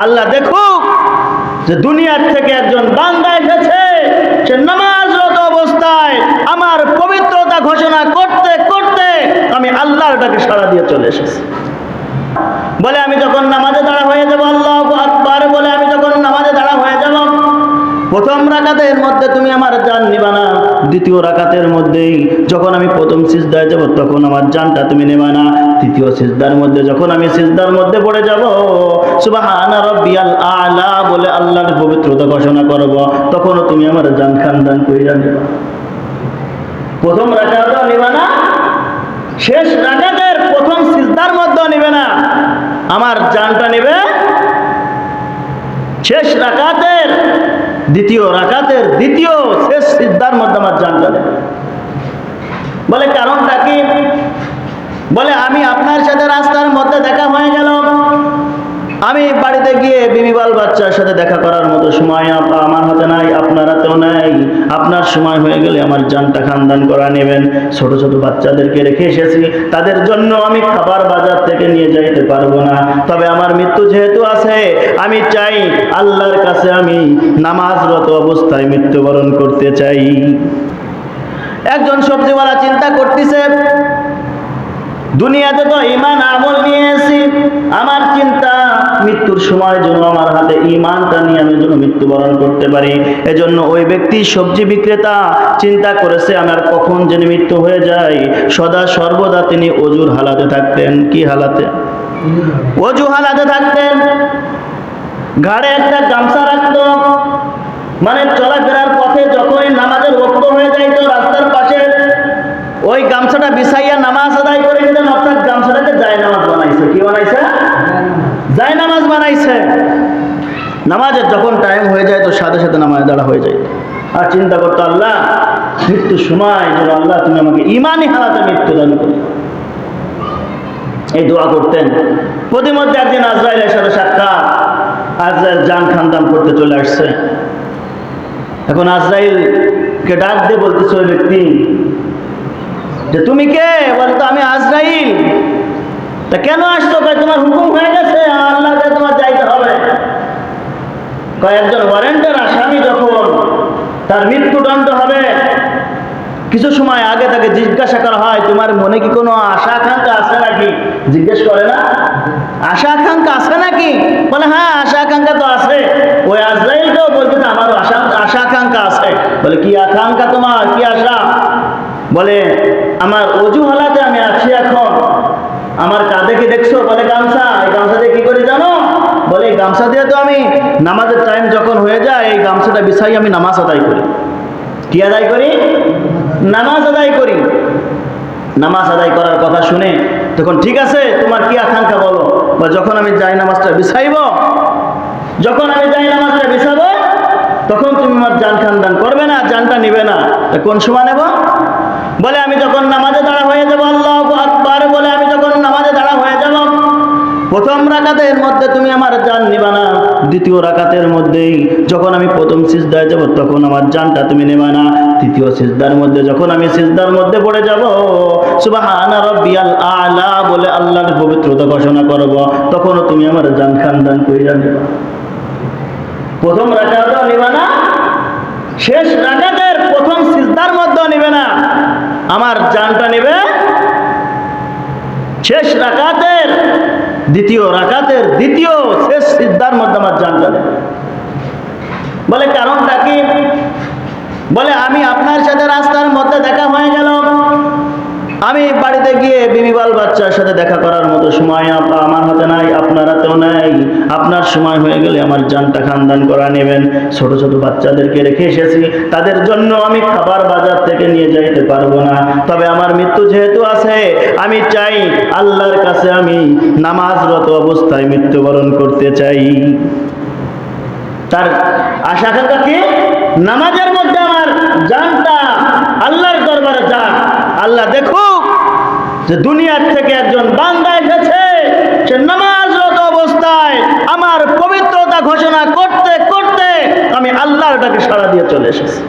আল্লাহ দেখুক যে দুনিয়ার থেকে একজন বান্দা এসেছে, সে নামাজরত অবস্থায় আমার পবিত্রতা ঘোষণা করতে করতে আমি আল্লাহর ডাকে সাড়া দিয়ে চলে এসেছি। বলে আমি যখন নামাজে দাঁড়া হয়ে যাব, আল্লাহু আকবার বলে আমি যখন নামাজে দাঁড়া হয়ে যাব, প্রথম রাকাতের মধ্যে তুমি আমার জান নিবা না, দ্বিতীয় রাকাতের মধ্যেই যখন আমি প্রথম সিজদায় যাব তখন আমার জানটা তুমি নেবা না, তৃতীয় সিজদার মধ্যে যখন আমি সিজদার মধ্যে পড়ে যাব সুবহানা রাব্বিয়াল আ'লা বলে আল্লাহর পবিত্রতা ঘোষণা করব, তখনও তুমি আমার জান খানদান কইরা নেবা। প্রথম রাকাতও নেবা না, শেষ রাকাতের প্রথম সিজদার মধ্যেও নেবে না, আমার জানটা নেবে শেষ রাকাতের দ্বিতীয় রাকাতের দ্বিতীয় শেষ সিজদার মধ্যে আমার জানটা নেবে। বলে কারণটা কি? বলে আমি আপনার সাথে রাস্তার মধ্যে দেখা হয়ে গেল, আমি বাড়িতে গিয়ে বিবি বাল বাচ্চার সাথে দেখা করার মতো সময় আমার হাতে নাই, আপনার হাতেও নাই। আপনার সময় হয়ে গেলে আমার জানটা খানদান করা নেবেন। ছোট ছোট বাচ্চাদেরকে রেখে এসেছি, তাদের জন্য আমি খাবার বাজার থেকে নিয়ে যাইতে পারবো না, তবে আমার মৃত্যু যেহেতু আছে আমি চাই আল্লাহর কাছে আমি নামাজরত অবস্থায় মৃত্যুবরণ করতে চাই। একজন সবজিওয়ালা চিন্তা করতেছে, দুনিয়াতে তো ঈমান আমল নিয়ে এসেছি, আমার চিন্তা মৃত্যুর সময় যেন আমার হাতে ঈমানটা নিয়ে আমি যেন মৃত্যুবরণ করতে পারি। এজন্য ওই ব্যক্তি সবজি বিক্রেতা চিন্তা করেছে আমার কখন যেন মৃত্যু হয়ে যায়, সদা সর্বদা তিনি অজুর হালাতে থাকতেন। কি হালাতে? অজু হালাতে থাকতেন। ঘাড়ে একটা গামছা রাখতো, মানে চলাফেরার পথে যখনই নামাজের ওয়াক্ত হয়ে যাইত রাস্তার পাশে ওই গামছাটা বিছাইয়া নামাজ আদায় করে নিতেন, অর্থাৎ গামছাটাকে জায়নামাজ বানাইছে। কি বানাইছে? জায়নামাজ বানাইছে। নামাজের যখন টাইম হয়ে যায় তো সাথে সাথে নামাজ দাঁড়া হয়ে যায় আর চিন্তা করতো আল্লাহ মৃত্যুর সময় যেন আল্লাহ তুমি আমাকে ঈমানি হালাতে মৃত্যু দান করো। এই দোয়া করতেন। প্রতিমধ্যে একদিন আজরাইলের সাথে সাক্ষাৎ, আজরাইল জান খানদান করতে চলে আসছে। এখন আজরাইলকে ডাক দিয়ে বলতেছে ওই ব্যক্তি যে তুমি কে? বলতো আমি আজরাইল। তা কেন আসছো? তোমার হুকুম হয়ে গেছে, আল্লাহ তোমার যাইতে হবে। কয়েকজন ওয়ারেন্টের আসামি যখন তার মৃত্যুদণ্ড হবে, কিছু সময় আগে তাকে জিজ্ঞাসা করা হয় তোমার মনে কি কোনো আশা আকাঙ্ক্ষা আছে নাকি? জিজ্ঞেস করে না, আশা আকাঙ্ক্ষা আছে নাকি? বলে হ্যাঁ আশা আকাঙ্ক্ষা তো আছে। ওই আজরাইলকেও বলতে আমারও আশা আকাঙ্ক্ষা আছে। বলে কি আকাঙ্ক্ষা তোমার, কি আশা? বলে আমার অজু হালাতে আমি আছি এখন, আমার কাঁধে কি দেখছো? বলে গামছা। এই গামছা দিয়ে কি করি জানো? বলে এই গামছা দিয়ে তো আমি নামাজের টাইম যখন হয়ে যায় এই গামছাটা বিছাই আমি নামাজ আদায় করি। কি আদায় করি? নামাজ আদায় করি। নামাজ আদায় করার কথা শুনে তখন ঠিক আছে তোমার কি আকাঙ্ক্ষা বলো। বা যখন আমি যাই নামাজটা বিছাইব, যখন আমি যাই নামাজটা বিছাবো তখন তুমি আমার জান খানদান করবে না, জানটা নিবে না। কোন সময় নেব? বলে আমি যখন নামাজে দাঁড়া হয়ে যাব, আল্লাহু আকবার বলে আমি যখন নামাজে দাঁড়া হয়ে যাব, প্রথম রাকাতের মধ্যে তুমি আমার জান নিবা না, দ্বিতীয় রাকাতের মধ্যেই যখন আমি প্রথম সিজদায় যাব তখন আমার জানটা তুমি নেবা না, তৃতীয় সিজদার মধ্যে যখন আমি সিজদার মধ্যে পড়ে যাব সুবহানা রাব্বিয়াল আ'লা বলে আল্লাহর পবিত্রতা ঘোষণা করব, তখনও তুমি আমার জান খানদান কইরা নেবা। প্রথম রাকাতও নেবা না, শেষ রাকাতের প্রথম সিজদার মধ্যেও নেবে না, আমার জানটা নেবে শেষ রাকাতের দ্বিতীয় রাকাতের দ্বিতীয় শেষ সিজদার মধ্যে আমার জানটা নেবে। বলে কারণটা কি? বলে আমি আপনার সাথে রাস্তার মধ্যে দেখা হয়ে গেল, আমি বাড়িতে গিয়ে বিবি বাল বাচ্চার সাথে দেখা করার মতো সময় আমার হাতে নাই, আপনার হাতেও নাই। আপনার সময় হয়ে গেলে আমার জানটা খানদান করা নেবেন। ছোট ছোট বাচ্চাদেরকে রেখে এসেছি, তাদের জন্য আমি খাবার বাজার থেকে নিয়ে যাইতে পারবো না, তবে আমার মৃত্যু যেহেতু আছে আমি চাই আল্লাহর কাছে আমি নামাজরত অবস্থায় মৃত্যুবরণ করতে চাই। তার আশা আকাঙ্ক্ষা কি? নামাজের মধ্যে আমার জানটা আল্লাহর দরবারে যাক, আল্লাহ দেখুক যে দুনিয়ার থেকে একজন বান্দা এসেছে, সে নামাজরত অবস্থায় আমার পবিত্রতা ঘোষণা করতে করতে আমি আল্লাহর ডাকে সাড়া দিয়ে চলে এসেছি।